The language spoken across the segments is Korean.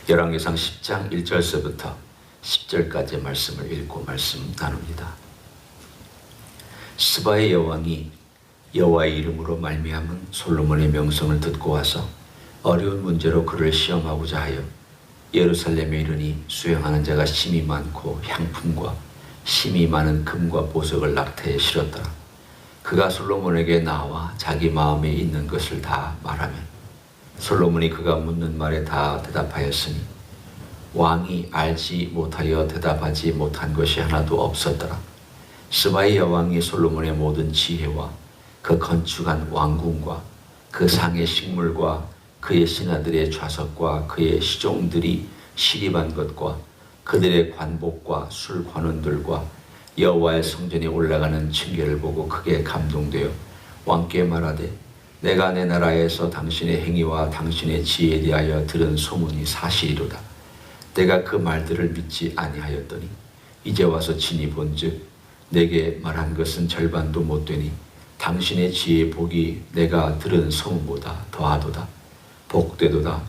열왕기상 10장 1절서부터 10절까지의 말씀을 읽고 말씀 나눕니다. 스바의 여왕이 여호와의 이름으로 말미암은 솔로몬의 명성을 듣고 와서 어려운 문제로 그를 시험하고자 하여 예루살렘에 이르니 수행하는 자가 심히 많고 향품과 심히 많은 금과 보석을 낙타에 실었더라. 그가 솔로몬에게 나와 자기 마음에 있는 것을 다 말하면 솔로몬이 그가 묻는 말에 다 대답하였으니 왕이 알지 못하여 대답하지 못한 것이 하나도 없었더라. 스바의 여왕이 솔로몬의 모든 지혜와 그 건축한 왕궁과 그 상의 식물과 그의 신하들의 좌석과 그의 시종들이 시립한 것과 그들의 관복과 술 관원들과 여호와의 성전에 올라가는 층계를 보고 크게 감동되어 왕께 말하되 내가 내 나라에서 당신의 행위와 당신의 지혜에 대하여 들은 소문이 사실이로다. 내가 그 말들을 믿지 아니하였더니 이제 와서 친히 본즉 내게 말한 것은 절반도 못되니 당신의 지혜의 복이 내가 들은 소문보다 더하도다. 복되도다.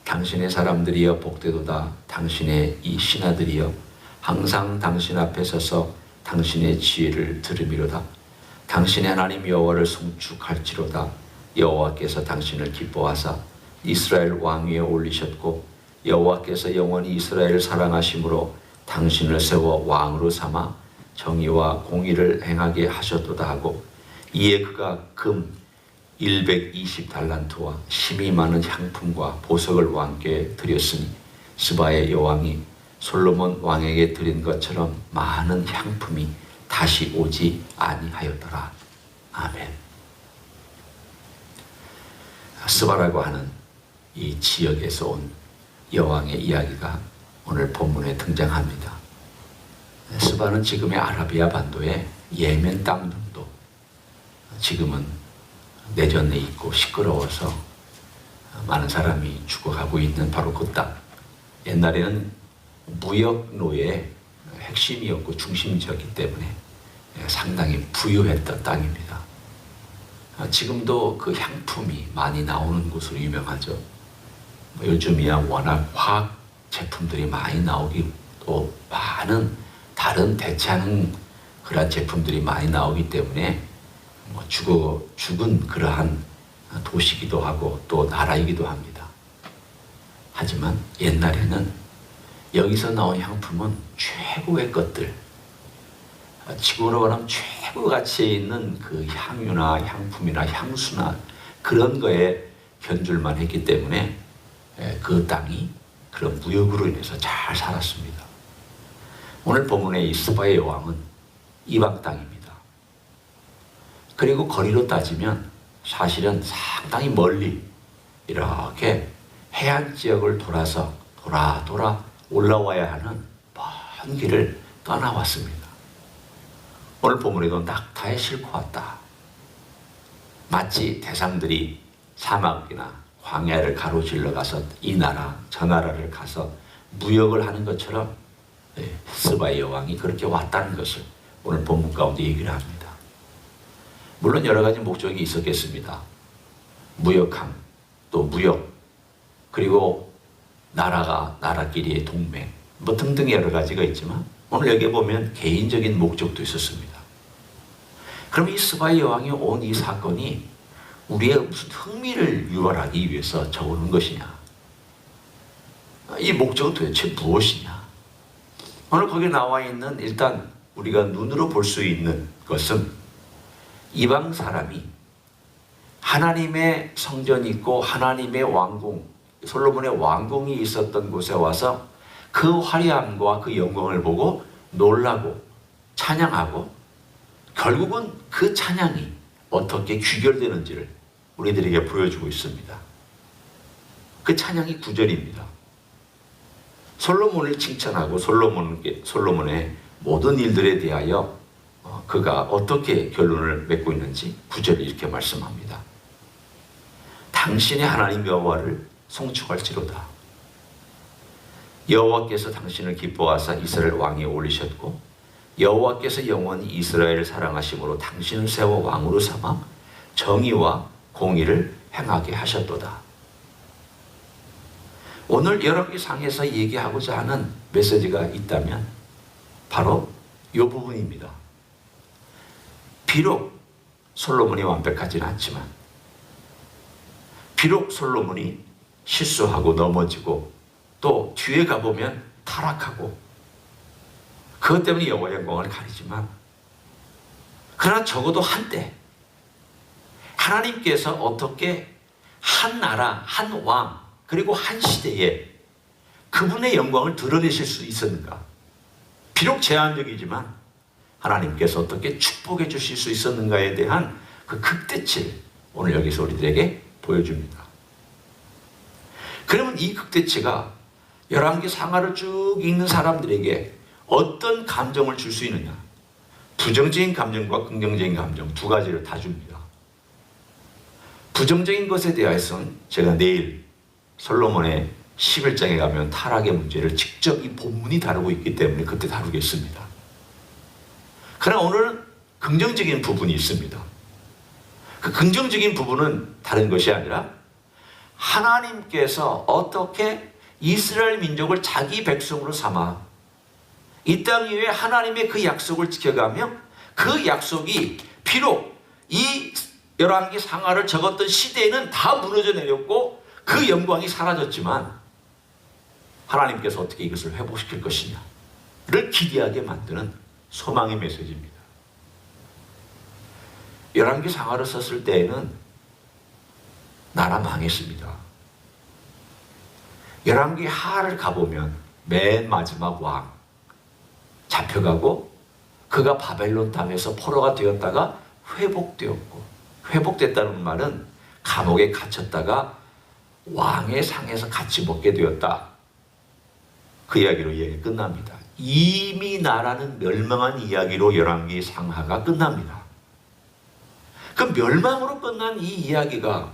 당신의 사람들이여 복되도다. 당신의 이 신하들이여 항상 당신 앞에 서서 당신의 지혜를 들음이로다. 당신의 하나님 여호와를 송축할지로다. 여호와께서 당신을 기뻐하사 이스라엘 왕 위에 올리셨고 여호와께서 영원히 이스라엘을 사랑하심으로 당신을 세워 왕으로 삼아 정의와 공의를 행하게 하셨도다 하고 이에 그가 금 120달란트와 심히 많은 향품과 보석을 왕께 드렸으니 스바의 여왕이 솔로몬 왕에게 드린 것처럼 많은 향품이 다시 오지 아니하였더라. 아멘. 스바라고 하는 이 지역에서 온 여왕의 이야기가 오늘 본문에 등장합니다. 스바는 지금의 아라비아 반도의 예멘 땅 정도, 지금은 내전에 있고 시끄러워서 많은 사람이 죽어가고 있는 바로 그 땅. 옛날에는 무역 노예의 핵심이었고 중심지였기 때문에 상당히 부유했던 땅입니다. 지금도 그 향품이 많이 나오는 곳으로 유명하죠. 요즘이야 워낙 화학 제품들이 많이 나오기 또 많은 다른 대체하는 그러한 제품들이 많이 나오기 때문에 죽은 그러한 도시이기도 하고 또 나라이기도 합니다. 하지만 옛날에는 여기서 나온 향품은 최고의 것들, 지금으로 말하면 최고 가치에 있는 그 향유나 향품이나 향수나 그런 거에 견줄만 했기 때문에 그 땅이 그런 무역으로 인해서 잘 살았습니다. 오늘 본문의 이 스바의 여왕은 이방 땅입니다. 그리고 거리로 따지면 사실은 상당히 멀리 이렇게 해안 지역을 돌아서 돌아 올라와야 하는 먼 길을 떠나왔습니다. 오늘 본문에도 낙타에 싣고 왔다. 마치 대상들이 사막이나 광야를 가로질러 가서 이 나라 저 나라를 가서 무역을 하는 것처럼 스바의 여왕이 그렇게 왔다는 것을 오늘 본문 가운데 얘기를 합니다. 물론 여러 가지 목적이 있었겠습니다. 무역함, 또 무역, 그리고 나라가 나라끼리의 동맹, 등등 여러 가지가 있지만 오늘 여기 보면 개인적인 목적도 있었습니다. 그럼 이 스바의 여왕이 온 이 사건이 우리의 무슨 흥미를 유발하기 위해서 적어놓은 것이냐? 이 목적은 도대체 무엇이냐? 오늘 거기에 나와 있는 일단 우리가 눈으로 볼 수 있는 것은 이방 사람이 하나님의 성전이 있고 하나님의 왕궁, 솔로몬의 왕궁이 있었던 곳에 와서 그 화려함과 그 영광을 보고 놀라고 찬양하고 결국은 그 찬양이 어떻게 귀결되는지를 우리들에게 보여주고 있습니다. 그 찬양이 9절입니다. 솔로몬을 칭찬하고 솔로몬의 모든 일들에 대하여 그가 어떻게 결론을 맺고 있는지 9절에 이렇게 말씀합니다. 당신의 하나님 여호와를 송축할지로다. 여호와께서 당신을 기뻐하사 이스라엘 왕에 올리셨고 여호와께서 영원히 이스라엘을 사랑하심으로 당신을 세워 왕으로 삼아 정의와 공의를 행하게 하셨도다. 오늘 열왕기상에서 얘기하고자 하는 메시지가 있다면 바로 이 부분입니다. 비록 솔로몬이 완벽하지는 않지만, 비록 솔로몬이 실수하고 넘어지고 또 뒤에 가보면 타락하고 그것 때문에 여호와의 영광을 가리지만, 그러나 적어도 한때 하나님께서 어떻게 한 나라, 한 왕, 그리고 한 시대에 그분의 영광을 드러내실 수 있었는가? 비록 제한적이지만 하나님께서 어떻게 축복해 주실 수 있었는가에 대한 그 극대치를 오늘 여기서 우리들에게 보여줍니다. 그러면 이 극대치가 열왕기 상하를 쭉 읽는 사람들에게 어떤 감정을 줄 수 있느냐? 부정적인 감정과 긍정적인 감정 두 가지를 다 줍니다. 부정적인 것에 대해서는 제가 내일 솔로몬의 11장에 가면 타락의 문제를 직접 이 본문이 다루고 있기 때문에 그때 다루겠습니다. 그러나 오늘은 긍정적인 부분이 있습니다. 그 긍정적인 부분은 다른 것이 아니라 하나님께서 어떻게 이스라엘 민족을 자기 백성으로 삼아 이 땅 위에 하나님의 그 약속을 지켜가며 그 약속이 비록 이 열왕기 상하를 적었던 시대에는 다 무너져 내렸고 그 영광이 사라졌지만 하나님께서 어떻게 이것을 회복시킬 것이냐를 기대하게 만드는 소망의 메시지입니다. 열왕기 상하를 썼을 때에는 나라 망했습니다. 열왕기 하를 가보면 맨 마지막 왕 잡혀가고 그가 바벨론 땅에서 포로가 되었다가 회복되었고, 회복됐다는 말은 감옥에 갇혔다가 왕의 상에서 같이 먹게 되었다. 그 이야기로 이야기 끝납니다. 이미 나라는 멸망한 이야기로 열왕기 상하가 끝납니다. 그 멸망으로 끝난 이 이야기가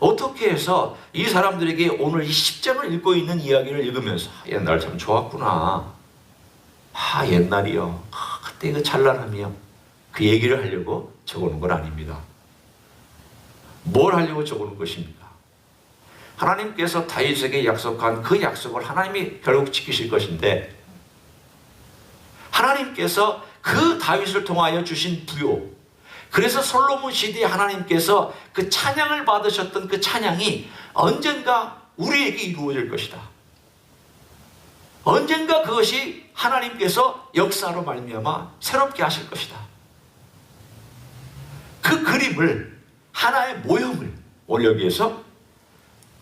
어떻게 해서 이 사람들에게 오늘 이 10장을 읽고 있는 이야기를 읽으면서 옛날 참 좋았구나. 옛날이요. 그때 그 찬란함이요. 그 얘기를 하려고 적어놓은 건 아닙니다. 뭘 하려고 적어놓은 것입니까? 하나님께서 다윗에게 약속한 그 약속을 하나님이 결국 지키실 것인데, 하나님께서 그 다윗을 통하여 주신 부요, 그래서 솔로몬 시대에 하나님께서 그 찬양을 받으셨던 그 찬양이 언젠가 우리에게 이루어질 것이다. 언젠가 그것이 하나님께서 역사로 말미암아 새롭게 하실 것이다. 그 그림을, 하나의 모형을 오늘 여기에서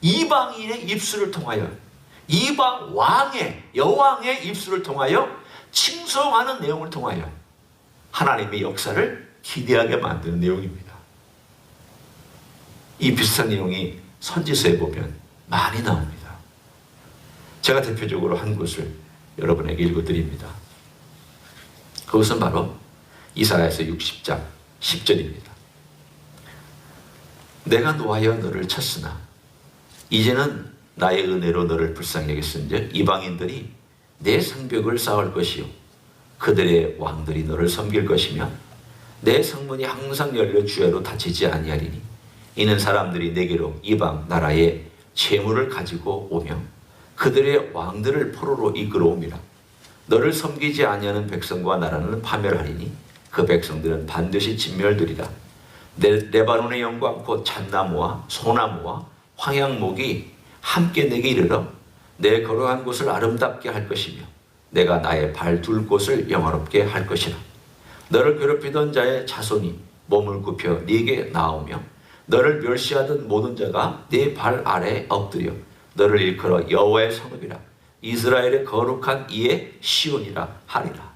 이방인의 입술을 통하여, 이방 왕의, 여왕의 입술을 통하여 칭송하는 내용을 통하여 하나님의 역사를 기대하게 만드는 내용입니다. 이 비슷한 내용이 선지서에 보면 많이 나옵니다. 제가 대표적으로 한 곳을 여러분에게 읽어드립니다. 그것은 바로 이사야서 60장 10절입니다. 내가 노하여 너를 쳤으나 이제는 나의 은혜로 너를 불쌍히 여겼은즉 이방인들이 내 성벽을 쌓을 것이요 그들의 왕들이 너를 섬길 것이며 내 성문이 항상 열려 주야로 닫히지 아니하리니 이는 사람들이 내게로 이방 나라의 재물을 가지고 오며 그들의 왕들을 포로로 이끌어옵니다. 너를 섬기지 아니하는 백성과 나라는 파멸하리니 그 백성들은 반드시 진멸되리라. 레바논의 영광 곧 잣나무와 소나무와 황양목이 함께 내게 이르러 내 거룩한 곳을 아름답게 할 것이며 내가 나의 발 둘 곳을 영화롭게 할 것이라. 너를 괴롭히던 자의 자손이 몸을 굽혀 네게 나오며 너를 멸시하던 모든 자가 네 발 아래에 엎드려 너를 일컬어 여호와의 성읍이라 이스라엘의 거룩한 이의 시온이라 하리라.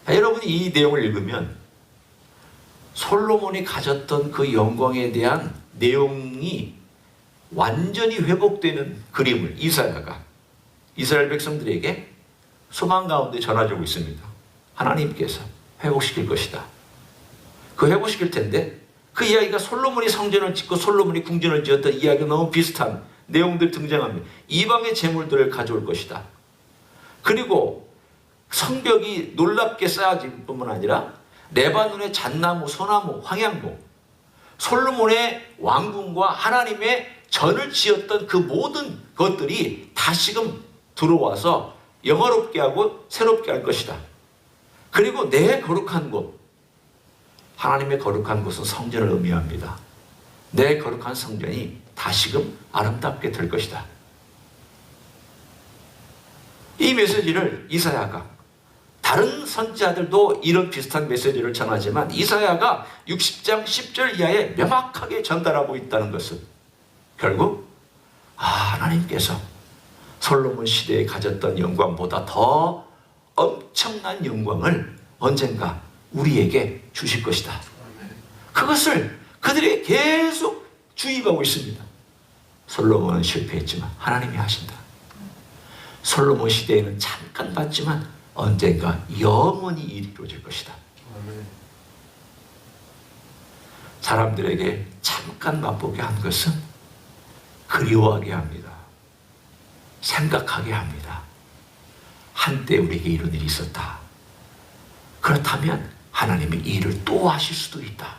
여러분이 이 내용을 읽으면 솔로몬이 가졌던 그 영광에 대한 내용이 완전히 회복되는 그림을 이사야가 이스라엘 백성들에게 소망 가운데 전해주고 있습니다. 하나님께서 회복시킬 것이다. 그 회복시킬 텐데 그 이야기가 솔로몬이 성전을 짓고 솔로몬이 궁전을 지었던 이야기가 너무 비슷한 내용들 등장합니다. 이방의 재물들을 가져올 것이다. 그리고 성벽이 놀랍게 쌓아질 뿐만 아니라 레바논의 잣나무, 소나무, 황양목, 솔로몬의 왕궁과 하나님의 전을 지었던 그 모든 것들이 다시금 들어와서 영화롭게 하고 새롭게 할 것이다. 그리고 내 거룩한 곳, 하나님의 거룩한 곳은 성전을 의미합니다. 내 거룩한 성전이 다시금 아름답게 될 것이다. 이 메시지를 이사야가, 다른 선지자들도 이런 비슷한 메시지를 전하지만 이사야가 60장 10절 이하에 명확하게 전달하고 있다는 것은 결국 하나님께서 솔로몬 시대에 가졌던 영광보다 더 엄청난 영광을 언젠가 우리에게 주실 것이다. 그것을 그들에게 계속 주입하고 있습니다. 솔로몬은 실패했지만 하나님이 하신다. 솔로몬 시대에는 잠깐 봤지만 언젠가 영원히 이루어질 것이다. 사람들에게 잠깐 맛보게 한 것은 그리워하게 합니다. 생각하게 합니다. 한때 우리에게 이런 일이 있었다. 그렇다면 하나님이 이 일을 또 하실 수도 있다.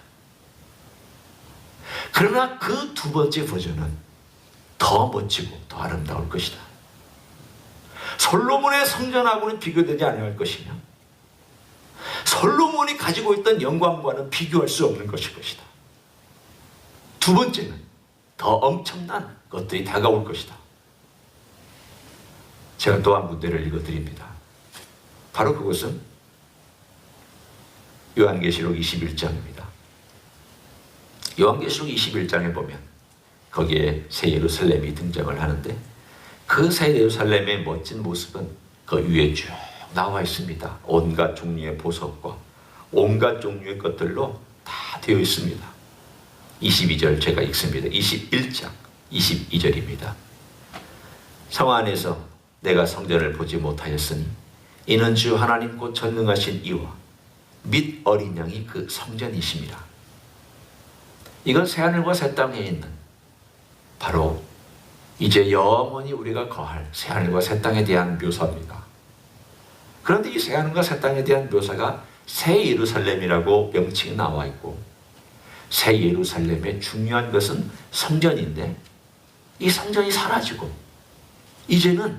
그러나 그 두 번째 버전은 더 멋지고 더 아름다울 것이다. 솔로몬의 성전하고는 비교되지 아니할 것이며 솔로몬이 가지고 있던 영광과는 비교할 수 없는 것일 것이다. 두 번째는 더 엄청난 것들이 다가올 것이다. 제가 또 한 군데를 읽어드립니다. 바로 그것은 요한계시록 21장입니다. 요한계시록 21장에 보면 거기에 새 예루살렘이 등장을 하는데 그 새 예루살렘의 멋진 모습은 그 위에 쭉 나와 있습니다. 온갖 종류의 보석과 온갖 종류의 것들로 다 되어 있습니다. 22절 제가 읽습니다. 21장 22절입니다. 성 안에서 내가 성전을 보지 못하였으니 이는 주 하나님 곧 전능하신 이와 및 어린 양이 그 성전이심이라. 이건 새하늘과 새 땅에 있는 바로 이제 영원히 우리가 거할 새하늘과 새 땅에 대한 묘사입니다. 그런데 이 새하늘과 새 땅에 대한 묘사가 새 예루살렘이라고 명칭이 나와 있고 새 예루살렘의 중요한 것은 성전인데 이 성전이 사라지고 이제는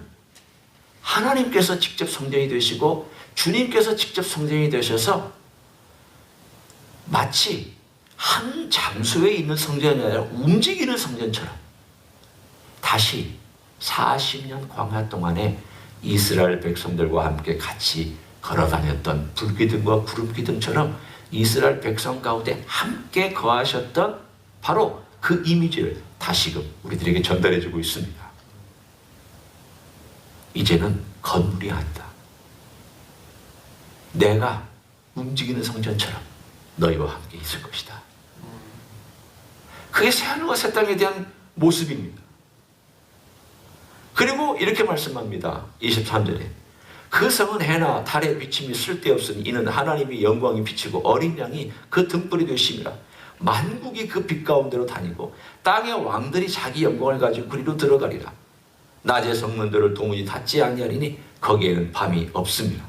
하나님께서 직접 성전이 되시고 주님께서 직접 성전이 되셔서 마치 한 장소에 있는 성전이 아니라 움직이는 성전처럼 다시 40년 광야 동안에 이스라엘 백성들과 함께 같이 걸어다녔던 불기둥과 구름기둥처럼 이스라엘 백성 가운데 함께 거하셨던 바로 그 이미지를 다시금 우리들에게 전달해주고 있습니다. 이제는 건물이 아니다. 내가 움직이는 성전처럼 너희와 함께 있을 것이다. 그게 새하늘과 새 땅에 대한 모습입니다. 그리고 이렇게 말씀합니다. 23절에 그 성은 해나 달의 비침이 쓸데없으니 이는 하나님의 영광이 비치고 어린 양이 그 등불이 되심이라. 만국이 그 빛 가운데로 다니고 땅의 왕들이 자기 영광을 가지고 그리로 들어가리라. 낮의 성문들을 도무지 닫지 아니하리니 거기에는 밤이 없습니다.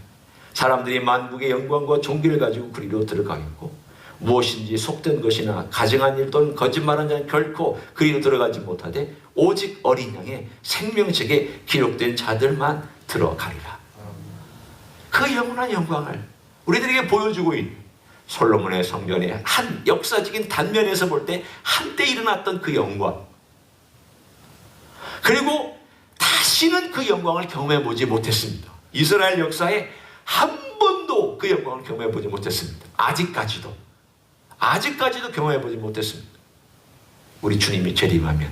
사람들이 만국의 영광과 존귀를 가지고 그리로 들어가겠고 무엇인지 속된 것이나 가증한 일 또는 거짓말한 자는 결코 그리로 들어가지 못하되 오직 어린 양의 생명책에 기록된 자들만 들어가리라. 그 영원한 영광을 우리들에게 보여주고 있는 솔로몬의 성전의 한 역사적인 단면에서 볼 때 한때 일어났던 그 영광, 그리고 다시는 그 영광을 경험해보지 못했습니다. 이스라엘 역사에 한 번도 그 영광을 경험해보지 못했습니다. 아직까지도 경험해보지 못했습니다. 우리 주님이 재림하면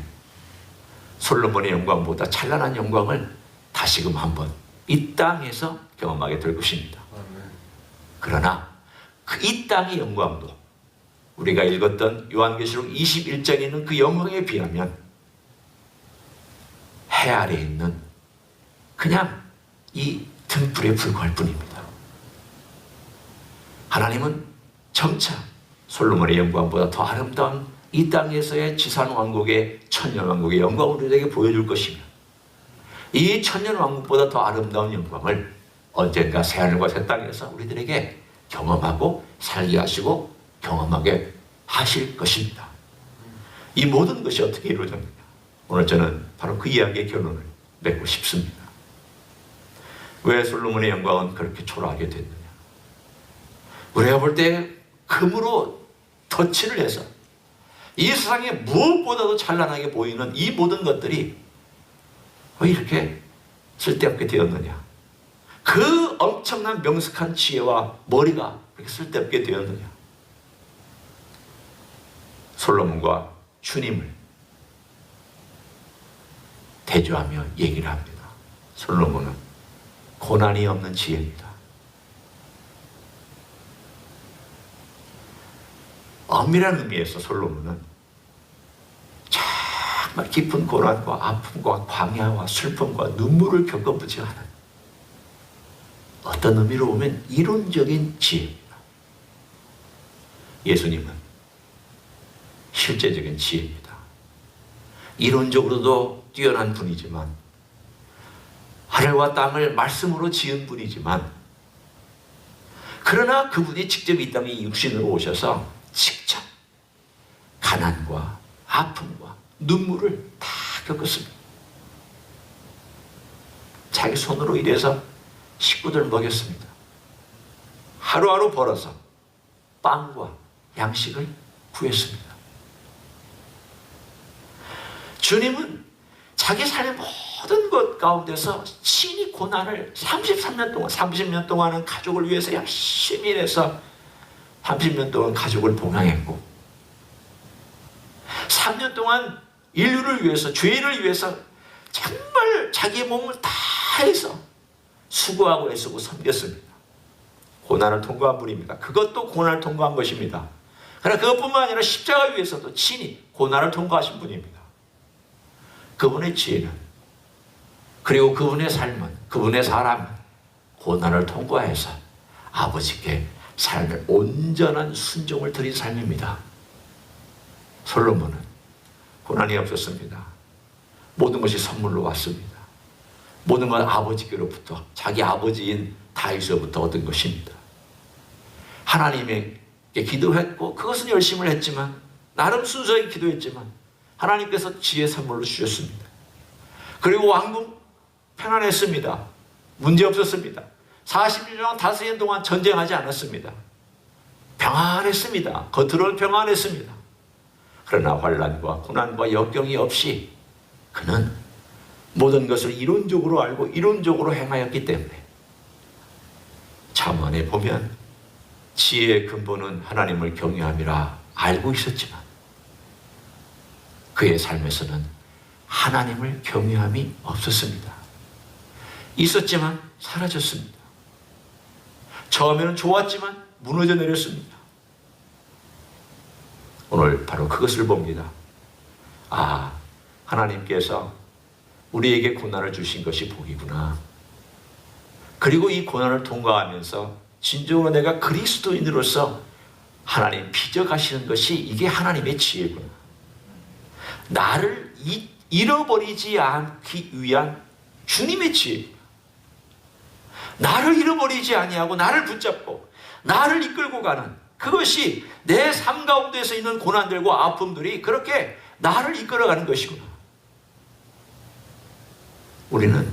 솔로몬의 영광보다 찬란한 영광을 다시금 한번 이 땅에서 경험하게 될 것입니다. 그러나 이 땅의 영광도 우리가 읽었던 요한계시록 21장에 있는 그 영광에 비하면 해 아래에 있는 그냥 이 등불에 불과할 뿐입니다. 하나님은 점차 솔로몬의 영광보다 더 아름다운 이 땅에서의 지산왕국의 천년왕국의 영광을 우리에게 보여줄 것이며 이 천년왕국보다 더 아름다운 영광을 언젠가 새하늘과 새 땅에서 우리들에게 경험하고 살게 하시고 경험하게 하실 것입니다. 이 모든 것이 어떻게 이루어집니까? 오늘 저는 바로 그 이야기의 결론을 맺고 싶습니다. 왜 솔로몬의 영광은 그렇게 초라하게 됐느냐? 우리가 볼 때 금으로 덧칠을 해서 이 세상에 무엇보다도 찬란하게 보이는 이 모든 것들이 왜 이렇게 쓸데없게 되었느냐? 그 엄청난 명석한 지혜와 머리가 그렇게 쓸데없게 되었느냐? 솔로몬과 주님을 대조하며 얘기를 합니다. 솔로몬은 고난이 없는 지혜입니다. 엄밀한 의미에서 솔로몬은 정말 깊은 고난과 아픔과 광야와 슬픔과 눈물을 겪어보지 않은, 어떤 의미로 보면 이론적인 지혜입니다. 예수님은 실제적인 지혜입니다. 이론적으로도 뛰어난 분이지만, 하늘과 땅을 말씀으로 지은 분이지만, 그러나 그분이 직접 이 땅에 육신으로 오셔서 직접 가난과 아픔과 눈물을 다 겪었습니다. 자기 손으로 일해서 식구들 먹였습니다. 하루하루 벌어서 빵과 양식을 구했습니다. 주님은 자기 삶의 모든 것 가운데서 친히 고난을 33년 동안, 30년 동안은 가족을 위해서 열심히 일해서 30년 동안 가족을 봉양했고, 3년 동안 인류를 위해서, 죄인을 위해서 정말 자기의 몸을 다 해서 수고하고 애쓰고 섬겼습니다. 고난을 통과한 분입니다. 그것도 고난을 통과한 것입니다. 그러나 그것뿐만 아니라 십자가 위에서도 친히 고난을 통과하신 분입니다. 그분의 지혜는, 그리고 그분의 삶은, 그분의 사람은 고난을 통과해서 아버지께 삶을 온전한 순종을 드린 삶입니다. 솔로몬은 고난이 없었습니다. 모든 것이 선물로 왔습니다. 모든 건 아버지께로부터, 자기 아버지인 다윗으로부터 얻은 것입니다. 하나님에게 기도했고, 그것은 열심을 했지만, 나름 순수하게 기도했지만 하나님께서 지혜 선물로 주셨습니다. 그리고 왕궁 편안했습니다. 문제 없었습니다. 40년 동안 다스린 동안 전쟁하지 않았습니다. 평안했습니다. 겉으로는 평안했습니다. 그러나 환난과 고난과 역경이 없이 그는 모든 것을 이론적으로 알고 이론적으로 행하였기 때문에, 잠언에 보면 지혜의 근본은 하나님을 경외함이라 알고 있었지만, 그의 삶에서는 하나님을 경외함이 없었습니다. 있었지만 사라졌습니다. 처음에는 좋았지만 무너져 내렸습니다. 오늘 바로 그것을 봅니다. 아, 하나님께서 우리에게 고난을 주신 것이 복이구나. 그리고 이 고난을 통과하면서 진정으로 내가 그리스도인으로서 하나님 빚어가시는 것이, 이게 하나님의 지혜구나. 나를 잃어버리지 않기 위한 주님의 지혜구나. 나를 잃어버리지 아니하고 나를 붙잡고 나를 이끌고 가는, 그것이 내 삶 가운데서 있는 고난들과 아픔들이 그렇게 나를 이끌어가는 것이구나. 우리는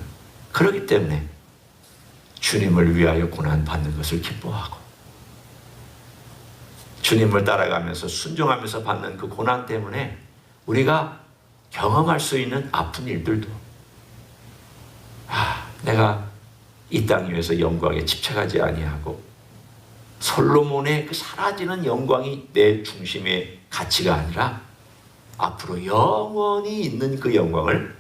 그렇기 때문에 주님을 위하여 고난받는 것을 기뻐하고, 주님을 따라가면서 순종하면서 받는 그 고난 때문에 우리가 경험할 수 있는 아픈 일들도, 내가 이 땅 위에서 영광에 집착하지 아니하고 솔로몬의 그 사라지는 영광이 내 중심의 가치가 아니라 앞으로 영원히 있는 그 영광을,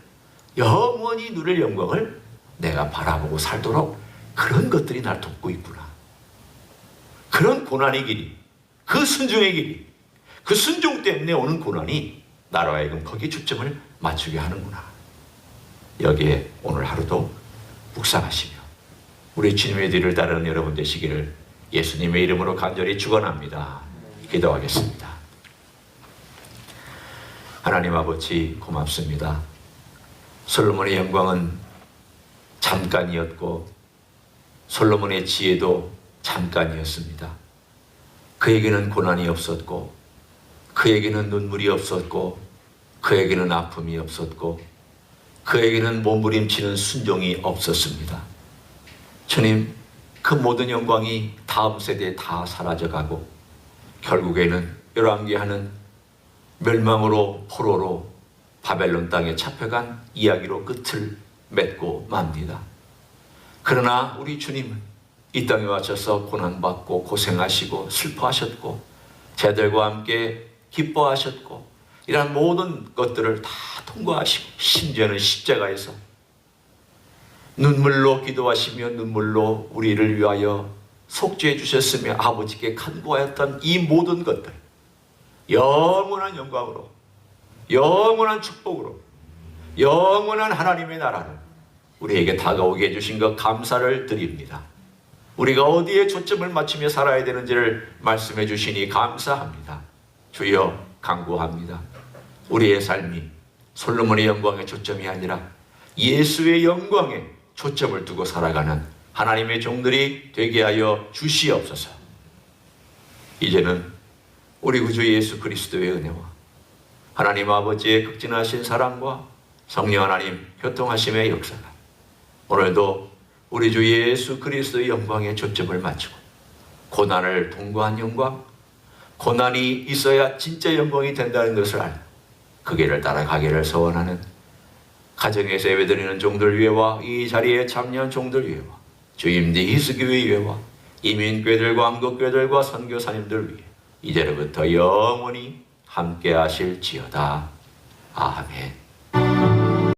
영원히 누릴 영광을 내가 바라보고 살도록 그런 것들이 날 돕고 있구나. 그런 고난의 길이, 그 순종의 길이, 그 순종 때문에 오는 고난이 나로 하여금 거기에 초점을 맞추게 하는구나. 여기에 오늘 하루도 묵상하시며 우리 주님의 뒤를 따르는 여러분 되시기를 예수님의 이름으로 간절히 축원합니다. 기도하겠습니다. 하나님 아버지, 고맙습니다. 솔로몬의 영광은 잠깐이었고 솔로몬의 지혜도 잠깐이었습니다. 그에게는 고난이 없었고, 그에게는 눈물이 없었고, 그에게는 아픔이 없었고 그에게는 몸부림치는 순종이 없었습니다. 주님, 그 모든 영광이 다음 세대에 다 사라져가고 결국에는 열왕기하는 멸망으로 포로로 바벨론 땅에 잡혀간 이야기로 끝을 맺고 맙니다. 그러나 우리 주님은 이 땅에 와셔서 고난받고 고생하시고 슬퍼하셨고 제들과 함께 기뻐하셨고 이러한 모든 것들을 다 통과하시고 심지어는 십자가에서 눈물로 기도하시며 눈물로 우리를 위하여 속죄해 주셨으며 아버지께 간구하였던 이 모든 것들 영원한 영광으로 영원한 축복으로 영원한 하나님의 나라로 우리에게 다가오게 해주신 것 감사를 드립니다. 우리가 어디에 초점을 맞추며 살아야 되는지를 말씀해 주시니 감사합니다. 주여 간구합니다. 우리의 삶이 솔로몬의 영광의 초점이 아니라 예수의 영광에 초점을 두고 살아가는 하나님의 종들이 되게 하여 주시옵소서. 이제는 우리 구주 예수 그리스도의 은혜와 하나님 아버지의 극진하신 사랑과 성령 하나님 교통하심의 역사가 오늘도 우리 주 예수 그리스도의 영광에 초점을 맞추고 고난을 통과한 영광, 고난이 있어야 진짜 영광이 된다는 것을 알고 그 길을 따라가기를 소원하는 가정에서 예배드리는 종들 위에와 이 자리에 참여한 종들 위에와 주임대 희수교회 위에와 이민교회들과 한국교회들과 선교사님들 위해 이제로부터 영원히 함께 하실지어다. 아멘.